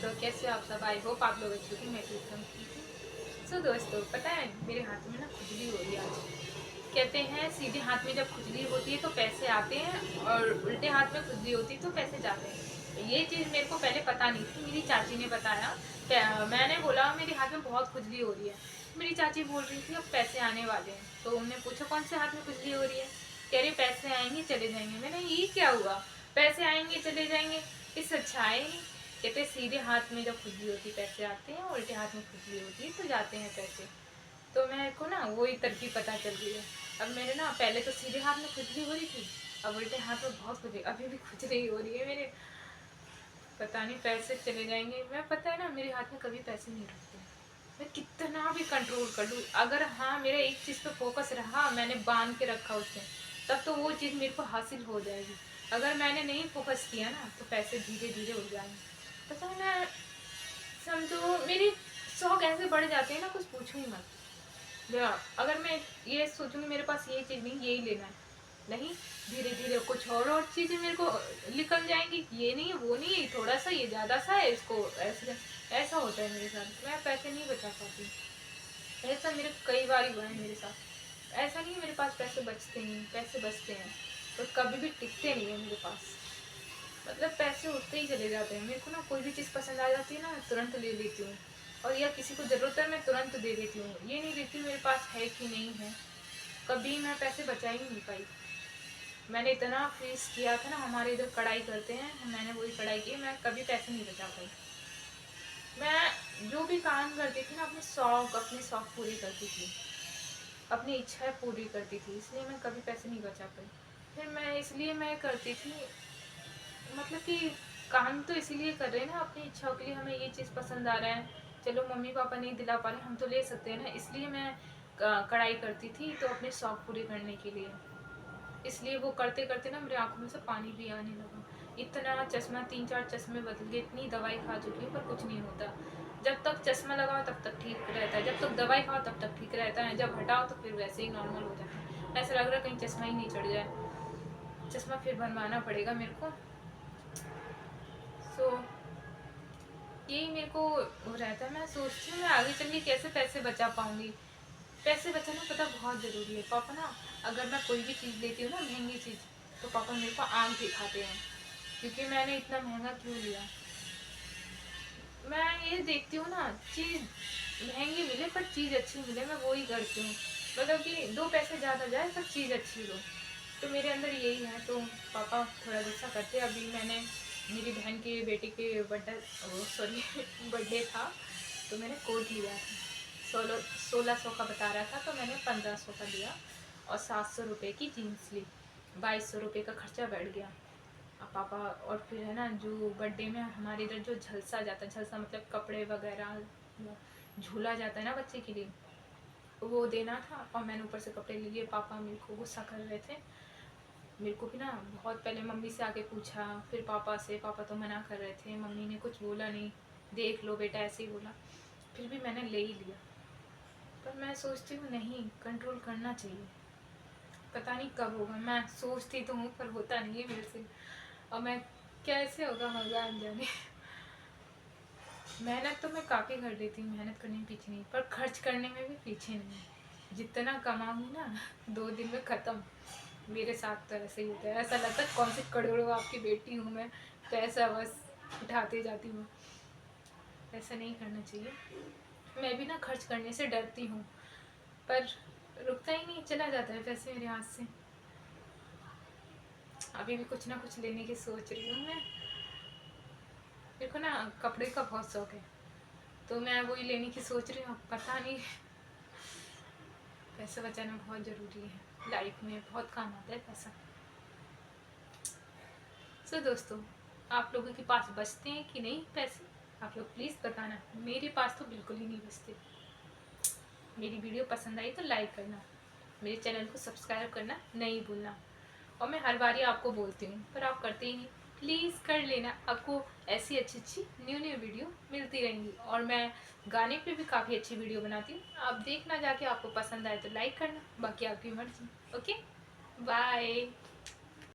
दोस्तों, कैसे हो आप सब? आई होप आप लोग अच्छे होंगे। मैं भी एकदम ठीक हूँ। सो दोस्तों, पता है मेरे हाथ में ना खुजली हो रही है आज। कहते हैं सीधे हाथ में जब खुजली होती है तो पैसे आते हैं, और उल्टे हाथ में खुजली होती है तो पैसे जाते हैं। ये चीज़ मेरे को पहले पता नहीं थी, मेरी चाची ने बताया। मैंने बोला मेरे हाथ में बहुत खुजली हो रही है। मेरी चाची बोल रही थी अब पैसे आने वाले हैं, तो उन्होंने पूछा कौन से हाथ में खुजली हो रही है। कह रही पैसे आएंगे चले जाएंगे। मैंने ये क्या हुआ, पैसे आएंगे चले जाएंगे, इससे अच्छा है नहीं। कहते सीधे हाथ में जब खुजली होती पैसे आते हैं, उल्टे हाथ में खुजली होती है तो जाते हैं पैसे। तो मेरे को ना वही तरकीब पता चल गई है। अब मेरे ना पहले तो सीधे हाथ में खुजली हो रही थी, अब उल्टे हाथ में बहुत खुजली, अभी भी खुजली हो रही है मेरे। पता नहीं पैसे चले जाएंगे। मैं पता है ना मेरे हाथ में कभी पैसे नहीं रुकते। मैं कितना भी कंट्रोल कर लूँ, अगर हाँ मेरा एक चीज़ पे फोकस रहा, मैंने बांध के रखा उससे, तब तो वो चीज़ मेरे को हासिल हो जाएगी। अगर मैंने नहीं फोकस किया ना तो पैसे धीरे धीरे उड़ जाएंगे। पता है मैं, समझो मेरी शौक ऐसे बढ़ जाते हैं ना, कुछ पूछो ही मत। अगर मैं ये सोचूंगी मेरे पास ये चीज़ नहीं, यही लेना है, नहीं, धीरे धीरे कुछ और चीज़ें मेरे को निकल जाएंगी। ये नहीं वो नहीं, थोड़ा सा ये ज़्यादा सा है, इसको ऐसे ऐसा होता है मेरे साथ। मैं पैसे नहीं बचा पाती। ऐसा मेरे कई बार हुआ है मेरे साथ। ऐसा नहीं है मेरे पास पैसे बचते नहीं, पैसे बचते हैं, तो कभी भी टिकते नहीं है मेरे पास। मतलब पैसे उठते ही चले जाते हैं। मेरे को ना कोई भी चीज़ पसंद आ जाती है ना, तुरंत ले लेती हूँ। और या किसी को ज़रूरत है मैं तुरंत दे देती हूँ, ये नहीं देखती हूँ मेरे पास है कि नहीं है। कभी मैं पैसे बचा ही नहीं पाई। मैंने इतना फेस किया था ना, हमारे इधर कढ़ाई करते हैं, मैंने वही कढ़ाई की, मैं कभी पैसे नहीं बचा पाई। मैं जो भी काम करती थी ना, अपने शौक पूरी करती थी, अपनी इच्छाएं पूरी करती थी, इसलिए मैं कभी पैसे नहीं बचा पाई। फिर मैं इसलिए मैं करती थी, मतलब कि काम तो इसीलिए कर रहे हैं ना अपनी इच्छाओं के लिए। हमें ये चीज़ पसंद आ रहा है, चलो मम्मी पापा नहीं दिला पा रहे, हम तो ले सकते हैं ना, इसलिए मैं कढ़ाई करती थी, तो अपने शौक पूरे करने के लिए। इसलिए वो करते करते ना मेरे आंखों में से पानी भी आने लगा। इतना चश्मा, 3-4 चश्मे बदल गए, इतनी दवाई खा चुकी हूँ पर कुछ नहीं होता। जब तक चश्मा लगाओ तब तक ठीक रहता है, जब तक दवाई खाओ तब तक ठीक रहता है, जब हटाओ तो फिर वैसे ही नॉर्मल हो जाता है। ऐसा लग रहा है कहीं चश्मा ही नहीं चढ़ जाए, चश्मा फिर बनवाना पड़ेगा मेरे को। सो यही मेरे को हो रहता है। मैं सोचती हूँ मैं आगे चल के कैसे पैसे बचा पाऊंगी। पैसे बचाना पता बहुत ज़रूरी है। पापा ना, अगर मैं कोई भी चीज़ लेती हूँ ना महंगी चीज़, तो पापा मेरे को आंख दिखाते हैं, क्योंकि मैंने इतना महंगा क्यों लिया। मैं ये देखती हूँ ना, चीज़ महंगी मिले पर चीज़ अच्छी मिले, मैं वो ही करती हूँ। मतलब कि 2 पैसे ज़्यादा जाए पर चीज़ अच्छी हो, तो मेरे अंदर यही है। तो पापा थोड़ा गुस्सा करते। अभी मैंने मेरी बहन के बेटे के बर्थडे था, तो मैंने कोट लिया था। 1600 का बता रहा था, तो मैंने 1500 का लिया, और 700 रुपये की जीन्स ली। 2200 रुपये का खर्चा बैठ गया। अब पापा, और फिर है ना जो बर्थडे में हमारे इधर जो झलसा जाता है, झलसा मतलब कपड़े वगैरह, झूला जाता है ना बच्चे के लिए, वो देना था, और मैंने ऊपर से कपड़े ले लिए। पापा मेरे को गुस्सा कर रहे थे। मेरे को भी ना बहुत पहले मम्मी से आके पूछा, फिर पापा से, पापा तो मना कर रहे थे, मम्मी ने कुछ बोला नहीं, देख लो बेटा ऐसे ही बोला, फिर भी मैंने ले ही लिया। पर मैं सोचती हूँ नहीं, कंट्रोल करना चाहिए। पता नहीं कब होगा, मैं सोचती तो हूँ पर होता नहीं है मेरे से। और मैं कैसे होगा भगवान जाने। मेहनत तो मैं काफ़ी कर लेती हूँ, मेहनत करने में पीछे नहीं, पर खर्च करने में भी पीछे नहीं। जितना कमाऊँ ना 2 दिन में ख़त्म। मेरे साथ तो ऐसे ही होता है, ऐसा लगता है कौन सी करोड़ों आपकी बेटी हूँ मैं, पैसा बस उठाते जाती हूँ। ऐसा नहीं करना चाहिए। मैं भी ना खर्च करने से डरती हूँ, पर रुकता ही नहीं, चला जाता है पैसे मेरे हाथ से। अभी भी कुछ ना कुछ लेने की सोच रही हूँ मैं। मेरे को ना कपड़े का बहुत शौक है, तो मैं वही लेने की सोच रही हूँ। पता नहीं, पैसा बचाना बहुत ज़रूरी है, लाइफ में बहुत काम आता है पैसा। सो दोस्तों, आप लोगों के पास बचते हैं कि नहीं पैसे, आप लोग प्लीज़ बताना। मेरे पास तो बिल्कुल ही नहीं बचते। मेरी वीडियो पसंद आई तो लाइक करना, मेरे चैनल को सब्सक्राइब करना नहीं भूलना। और मैं हर बार ही आपको बोलती हूँ पर आप करते ही नहीं, प्लीज़ कर लेना। आपको ऐसी अच्छी अच्छी न्यू न्यू वीडियो मिलती रहेंगी, और मैं गाने पे भी काफ़ी अच्छी वीडियो बनाती हूँ, आप देखना जाके। आपको पसंद आए तो लाइक करना, बाकी आपकी मर्जी। Okay, bye.